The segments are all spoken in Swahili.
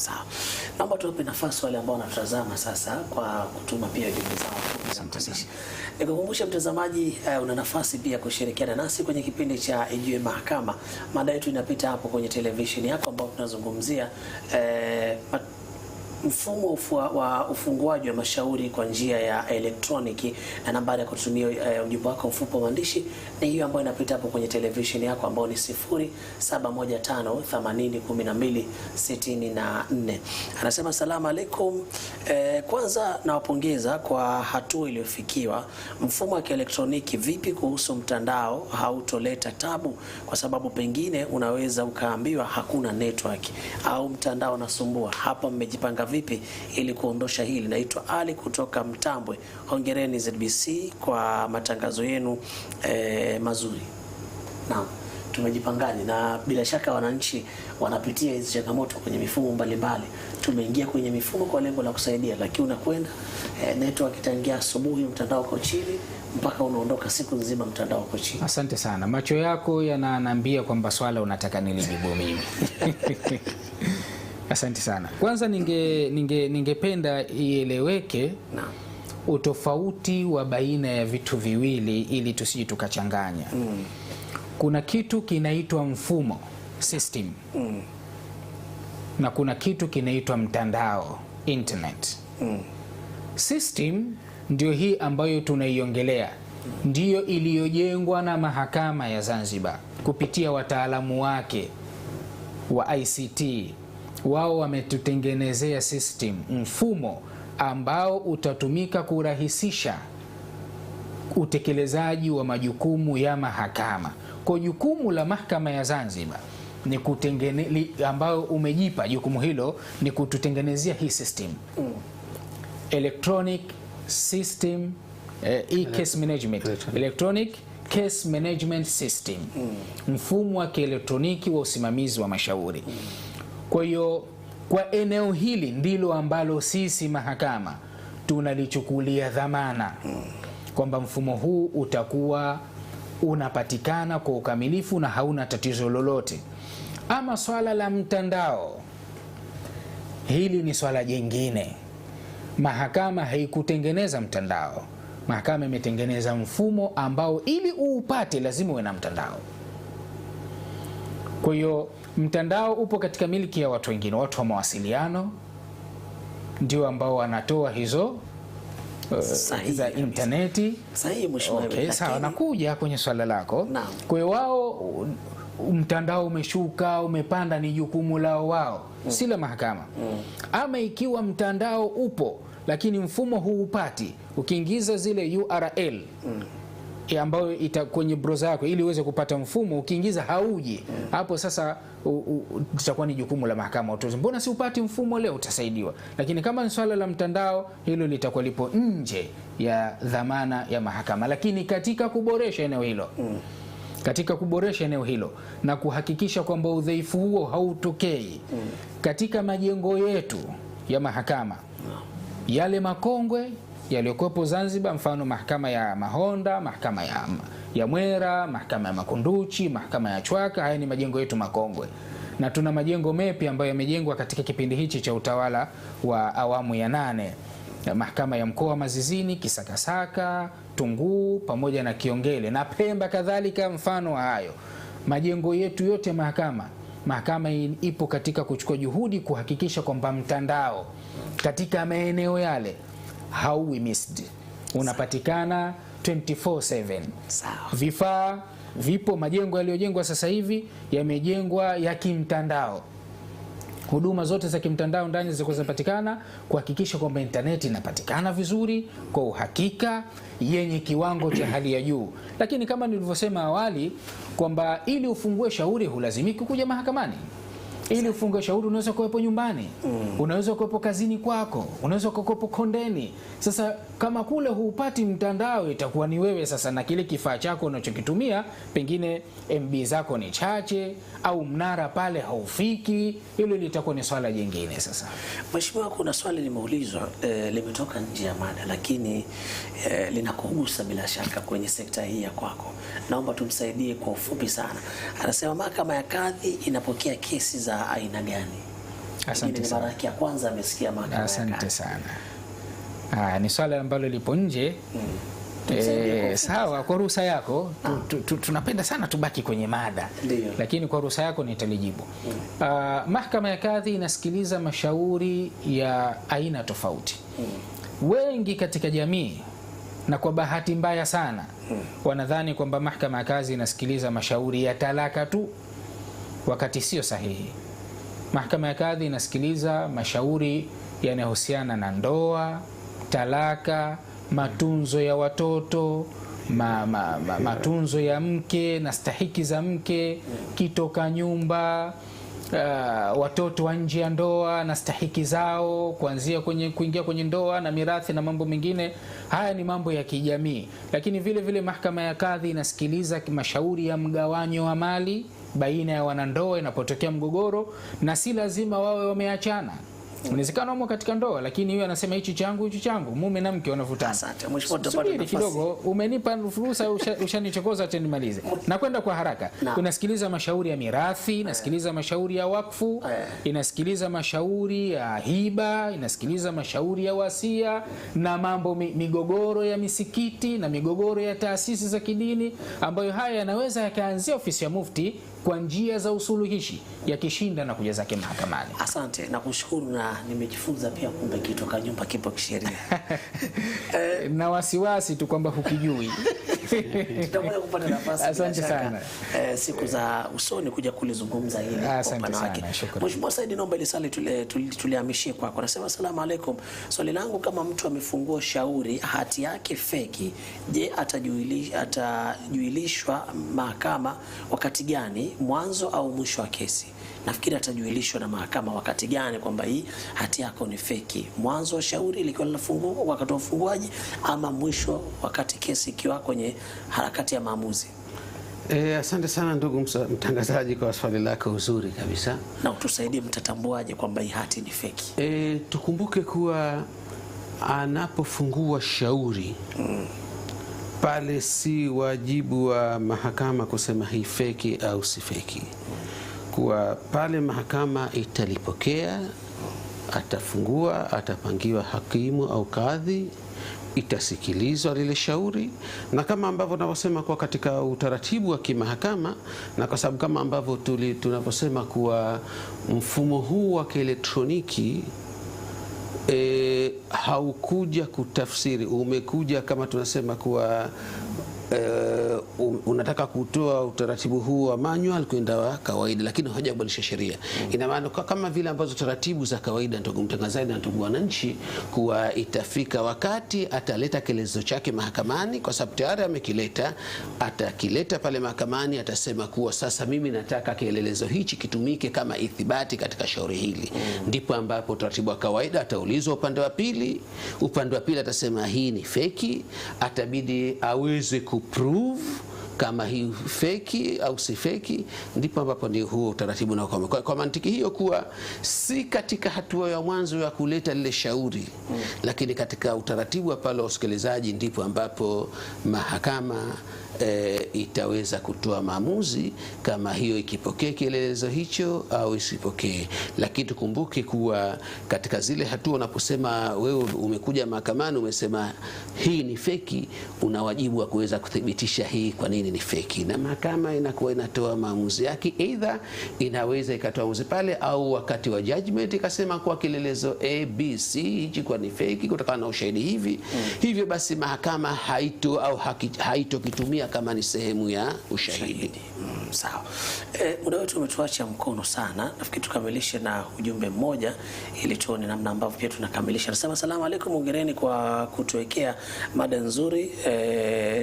Sawa. Naomba tuwape nafasi wale ambao wanatazama sasa kwa kutuma pia jumbe zao za mtazamaji. Nikukumbusha mtazamaji, una nafasi pia kushirikiana nasi kwenye kipindi cha Ijue Mahakama. Mada yetu inapita hapo kwenye televisheni yako ambao tunazungumzia mfumo wa ufunguaji wa mashauri kwa njia ya elektroniki, na nambari ya kutumia ujumbe wako mfupi wa maandishi ni hiyo ambayo inapita hapo kwenye televisheni yako ambao ni 0715801264. Anasema salamu alaikum. Kwanza nawapongeza kwa hatua iliyofikiwa. Mfumo wa kielektroniki vipi kuhusu mtandao hautoleta tabu? Kwa sababu pengine unaweza ukaambiwa hakuna network au mtandao unasumbua. Hapa mmejipanga vipi ili kuondosha hili? Naitwa Ali kutoka Mtambwe. Hongereni ZBC kwa matangazo yenu mazuri. Naam, tumejipangaje? Na bila shaka wananchi wanapitia hizi changamoto kwenye mifumo mbalimbali. Tumeingia kwenye mifumo kwa lengo la kusaidia, lakini unakwenda network itaingia asubuhi, mtandao uko chini, mpaka unaondoka siku nzima mtandao uko chini. Asante sana. Macho yako yananiambia kwamba swala unataka nilijibu mimi. Asante sana. Kwanza ningependa ieleweke utofauti wa baina ya vitu viwili ili tusije tukachanganya. Kuna kitu kinaitwa mfumo, system. Na kuna kitu kinaitwa mtandao, internet. System ndio hii ambayo tunaiongelea. Ndiyo iliyojengwa na Mahakama ya Zanzibar kupitia wataalamu wake wa ICT. Wao wametutengenezea system, mfumo ambao utatumika kurahisisha utekelezaji wa majukumu ya mahakama. Kwa jukumu la Mahakama ya Zanzibar ni ambao umejipa jukumu hilo ni kututengenezea hii system. Electronic system, case management, electronic case management system. Mfumo wa kielektroniki wa usimamizi wa mashauri. Kwa hiyo kwa eneo hili ndilo ambalo sisi mahakama tunalichukulia dhamana kwamba mfumo huu utakuwa unapatikana kwa ukamilifu na hauna tatizo lolote. Ama swala la mtandao, hili ni swala jingine. Mahakama haikutengeneza mtandao. Mahakama imetengeneza mfumo ambao ili uupate lazima uwe na mtandao. Kwa hiyo mtandao upo katika miliki ya watu wengine, watu wa mawasiliano ndio ambao wanatoa hizo za interneti. Sahihi mheshimiwa. Okay, sawa, nakuja kwenye swala lako. Kwa hiyo wao mtandao umeshuka, umepanda, ni jukumu lao wao, si la mahakama. Ama ikiwa mtandao upo lakini mfumo huu upati, ukiingiza zile URL ambayo kwenye browser yako ili uweze kupata mfumo, ukiingiza hauji, hapo sasa itakuwa ni jukumu la mahakama. Mbona si upati mfumo leo? Utasaidiwa. Lakini kama ni swala la mtandao, hilo litakuwa lipo nje ya dhamana ya mahakama. Lakini katika kuboresha eneo hilo na kuhakikisha kwamba udhaifu huo hautokei katika majengo yetu ya mahakama yale makongwe yaliyokuwepo Zanzibar, mfano mahakama ya Mahonda, mahakama ya Mwera, mahakama ya Makunduchi, mahakama ya Chwaka. Haya ni majengo yetu makongwe, na tuna majengo mapya ambayo yamejengwa katika kipindi hichi cha utawala wa awamu ya 8, mahakama ya mkoa Mazizini, Kisakasaka, Tunguu pamoja na Kiongele na Pemba kadhalika. Mfano wa hayo majengo yetu yote mahakama ipo katika kuchukua juhudi kuhakikisha kwamba mtandao katika maeneo yale hauwi missed, unapatikana 24/7. Vifaa vipo. Majengo yaliyojengwa sasa hivi yamejengwa ya kimtandao. Huduma zote za kimtandao ndani ziko zinapatikana kuhakikisha kwamba internet inapatikana vizuri kwa uhakika yenye kiwango cha hali ya juu. Lakini kama nilivyosema awali kwamba ili ufungue shauri hulazimiki kuja mahakamani. Ili ufungue shauri unaweza kuwepo nyumbani, unaweza kuwepo kazini kwako, unaweza kuwepo kondeni. Sasa kama kule huupati mtandao, itakuwa ni wewe sasa na kile kifaa chako unachokitumia, pengine MB zako ni chache au mnara pale haufiki. Hilo litakuwa ni swala jingine. Sasa mheshimiwa, kuna swali limeulizwa limetoka nje ya mada, lakini linakugusa bila shaka kwenye sekta hii ya kwako. Naomba tumsaidie kwa ufupi sana. Anasema mahakama ya kadhi inapokea kesi za aina gani? Asante sana. Mara ya kwanza amesikia mahakama. Asante sana. Ni swala ambalo lipo nje. Sawa, kwa ruhusa yako tunapenda sana tubaki kwenye mada. Ndiyo. Lakini kwa ruhusa yako nitalijibu. Mahakama ya kadhi inasikiliza mashauri ya aina tofauti. Wengi katika jamii, na kwa bahati mbaya sana, wanadhani kwamba mahakama ya kadhi inasikiliza mashauri ya talaka tu, wakati sio sahihi. Mahakama ya kadhi inasikiliza mashauri yanayohusiana na ndoa, talaka, matunzo ya watoto, matunzo ya mke na stahiki za mke, kitoka nyumba, watoto wa nje ya ndoa na stahiki zao, kuanzia kuingia kwenye ndoa na mirathi na mambo mengine. Haya ni mambo ya kijamii. Lakini vile vile mahakama ya kadhi inasikiliza mashauri ya mgawanyo wa mali baina ya wanandoa inapotokea mgogoro, na si lazima wawe wameachana. Inawezekana wamo katika ndoa, lakini huyu anasema hichi changu, mume na mke wanavutana. Asante. Mheshimiwa, subiri kidogo, umenipa fursa, ushanichokoza tena nimalize. Na kwenda kwa haraka. Unasikiliza mashauri ya mirathi, inasikiliza mashauri ya wakfu, inasikiliza mashauri ya hiba, inasikiliza mashauri ya wasia na mambo migogoro ya misikiti na migogoro ya taasisi za kidini, ambayo haya yanaweza yakaanzia ofisi ya mufti kwa njia za usuluhishi, yakishinda na kuja zake mahakamani. Asante na kushukuru, na nimejifunza pia kumbe kitoka nyumba kipo kisheria. Na wasiwasi tu kwamba hukijui. Tutakuja kupata nafasi. Asante sana. Siku za usoni kuja kulizungumza hili kwa upana wake. Mheshimiwa Said, naomba ile swali tulihamishie kwako. Anasema asalamu alaykum. Swali langu, kama mtu amefungua shauri hati yake feki, je, atajuilishwa mahakama wakati gani, mwanzo au mwisho wa kesi? Nafikiri atajuilishwa na mahakama wakati gani kwamba hii hati yako ni feki, mwanzo wa shauri likiwa linafungua wakati wa ufunguaji, ama mwisho wakati kesi ikiwa kwenye harakati ya maamuzi. Asante sana ndugu mtangazaji kwa swali lako uzuri kabisa. Na utusaidie, mtatambuaje kwamba hii hati ni feki? Tukumbuke kuwa anapofungua shauri pale si wajibu wa mahakama kusema hii feki au si feki. Kuwa pale mahakama italipokea, atafungua, atapangiwa hakimu au kadhi, itasikilizwa lile shauri, na kama ambavyo tunavyosema kwa katika utaratibu wa kimahakama, na kwa sababu kama ambavyo tunaposema kuwa mfumo huu wa kielektroniki haukuja kutafsiri, umekuja kama tunasema kuwa unataka kutoa utaratibu huu wa manual kwenda wa kawaida, lakini hajabadilisha sheria. Ina maana kama vile ambazo taratibu za kawaida, ndugu mtangazaji na ndugu wananchi, kuwa itafika wakati ataleta kielezo chake mahakamani, kwa sababu tayari amekileta, atakileta pale mahakamani, atasema kuwa sasa mimi nataka kielelezo hichi kitumike kama ithibati katika shauri hili. Ndipo ambapo taratibu wa kawaida ataulizwa upande wa pili atasema hii ni feki, atabidi aweze prove kama hii feki au si feki, ndipo ambapo ndio huo utaratibu na kwa mantiki hiyo kuwa si katika hatua ya mwanzo ya kuleta lile shauri, lakini katika utaratibu wa pale usikilizaji ndipo ambapo mahakama itaweza kutoa maamuzi kama hiyo ikipokea kielelezo hicho au isipokee. Lakini tukumbuke kuwa katika zile hatua unaposema wewe umekuja mahakamani umesema hii ni feki, una wajibu wa kuweza kuthibitisha hii kwa nini ni feki, na mahakama inakuwa inatoa maamuzi yake. Aidha inaweza ikatoa maamuzi pale au wakati wa judgment ikasema kwa kielelezo ABC hichi kwa ni feki kutokana na ushahidi hivi. Hivyo basi mahakama haito kitumia kama ni sehemu ya ushahidi. Sawa. Muda wetu umetuacha mkono sana. Nafikiri tukamilishe na ujumbe mmoja ili tuone namna ambavyo pia tunakamilisha. Nasema asalamu alaykum, hongereni kwa kutuwekea mada nzuri,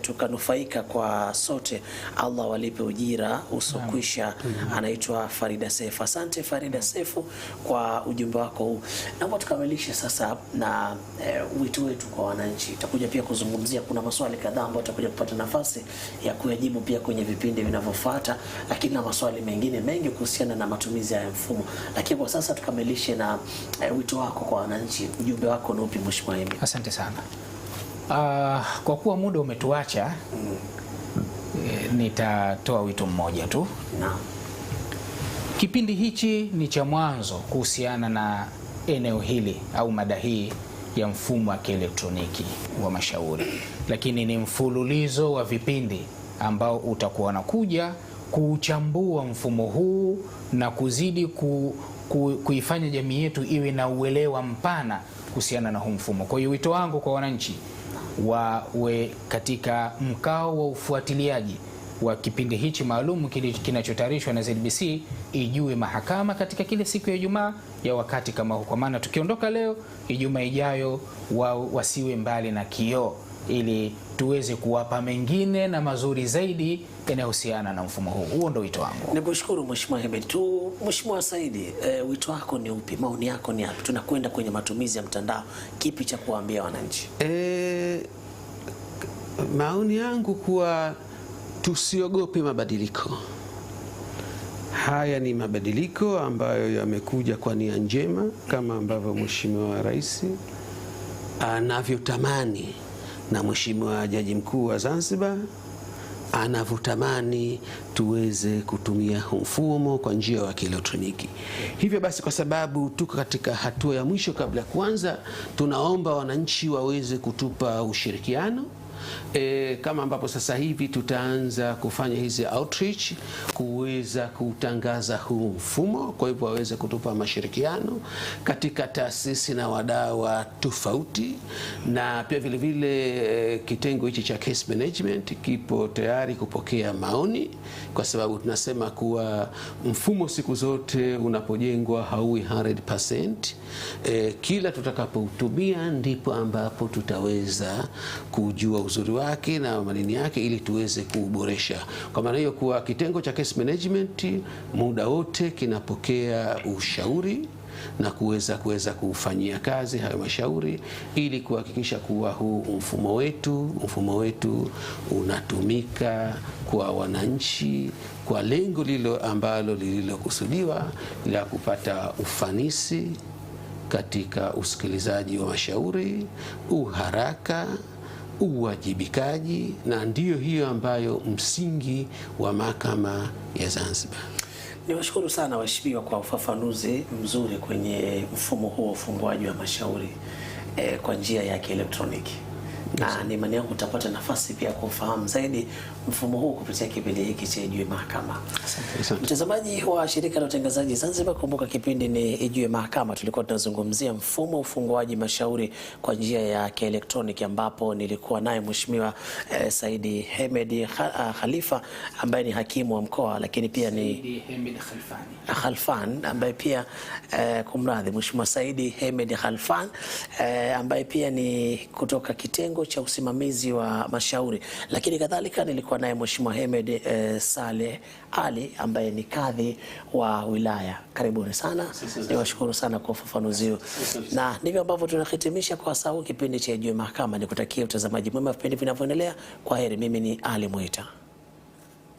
tukanufaika kwa sote. Allah walipe ujira usokwisha. Anaitwa Farida Sefu. Asante Farida Sefu kwa ujumbe wako huu. Naomba tukamilishe sasa na wito wetu kwa wananchi. Tutakuja pia kuzungumzia, kuna maswali kadhaa ambayo tutakuja kupata nafasi ya kuyajibu pia kwenye vipindi vinavyofuata, lakini na maswali mengine mengi kuhusiana na matumizi ya mfumo. Lakini kwa sasa tukamilishe na wito wako kwa wananchi. Ujumbe wako ni upi Mheshimiwa Emmy? Asante sana. Kwa kuwa muda umetuacha, nitatoa wito mmoja tu. Naam. Kipindi hichi ni cha mwanzo kuhusiana na eneo hili au mada hii ya mfumo wa kielektroniki wa mashauri, lakini ni mfululizo wa vipindi ambao utakuwa unakuja kuuchambua mfumo huu na kuzidi kuifanya jamii yetu iwe na uelewa mpana kuhusiana na huu mfumo. Kwa hiyo wito wangu kwa wananchi wawe katika mkao wa ufuatiliaji wa kipindi hichi maalum kinachotayarishwa na ZBC Ijue Mahakama katika kile siku ya Ijumaa ya wakati kama huu, kwa maana tukiondoka leo, Ijumaa ijayo wasiwe mbali na kioo, ili tuweze kuwapa mengine na mazuri zaidi yanayohusiana na mfumo huu. Huo ndio wito wangu. Nikushukuru Mheshimiwa Hemed tu. Mheshimiwa Saidi, wito wako ni upi? Maoni yako ni yapi? Tunakwenda kwenye matumizi ya mtandao, kipi cha kuwaambia wananchi? Maoni yangu kuwa tusiogope mabadiliko. Haya ni mabadiliko ambayo yamekuja kwa nia njema, kama ambavyo Mheshimiwa Rais anavyotamani na Mheshimiwa Jaji Mkuu wa Zanzibar anavyotamani tuweze kutumia mfumo kwa njia ya kielektroniki. Hivyo basi, kwa sababu tuko katika hatua ya mwisho, kabla ya kuanza, tunaomba wananchi waweze kutupa ushirikiano. Kama ambapo sasa hivi tutaanza kufanya hizi outreach kuweza kutangaza huu mfumo. Kwa hivyo waweze kutupa mashirikiano katika taasisi na wadau tofauti, na pia vile vile kitengo hichi cha case management kipo tayari kupokea maoni, kwa sababu tunasema kuwa mfumo siku zote unapojengwa hauwi 100%. Kila tutakapoutumia ndipo ambapo tutaweza kujua uzuri wake na maneno yake, ili tuweze kuboresha. Kwa maana hiyo, kuwa kitengo cha case management muda wote kinapokea ushauri na kuweza kufanyia kazi hayo mashauri, ili kuhakikisha kuwa huu mfumo wetu unatumika kwa wananchi kwa lengo lilo ambalo lililokusudiwa la kupata ufanisi katika usikilizaji wa mashauri, uharaka, uwajibikaji, na ndiyo hiyo ambayo msingi wa Mahakama ya Zanzibar. Niwashukuru sana waheshimiwa kwa ufafanuzi mzuri kwenye mfumo huo ufunguaji wa mashauri kwa njia ya kielektroniki. Na ni imani yangu utapata nafasi pia kufahamu zaidi mfumo huu kupitia kipindi hiki cha Ijue Mahakama. Mtazamaji wa shirika la utangazaji Zanzibar, kumbuka kipindi ni Ijue Mahakama. Tulikuwa tunazungumzia mfumo ufunguaji mashauri kwa njia ya kielektroniki, ambapo nilikuwa naye Mheshimiwa Saidi Hemed Khalifa ambaye ni hakimu wa mkoa, lakini pia ni Hemed Khalfan ambaye pia kumradhi, Mheshimiwa Saidi Hemed Khalfan ambaye pia ni kutoka kitengo cha usimamizi wa mashauri, lakini kadhalika nilikuwa naye Mheshimiwa Hemed Saleh Ali ambaye ni kadhi wa wilaya. Karibuni sana. Niwashukuru sana kwa ufafanuzi huu. Na ndivyo ambavyo tunahitimisha kwa sasa kipindi cha Ijue Mahakama. Nikutakia utazamaji mwema vipindi vinavyoendelea. Kwa heri, mimi ni Ali Mwita.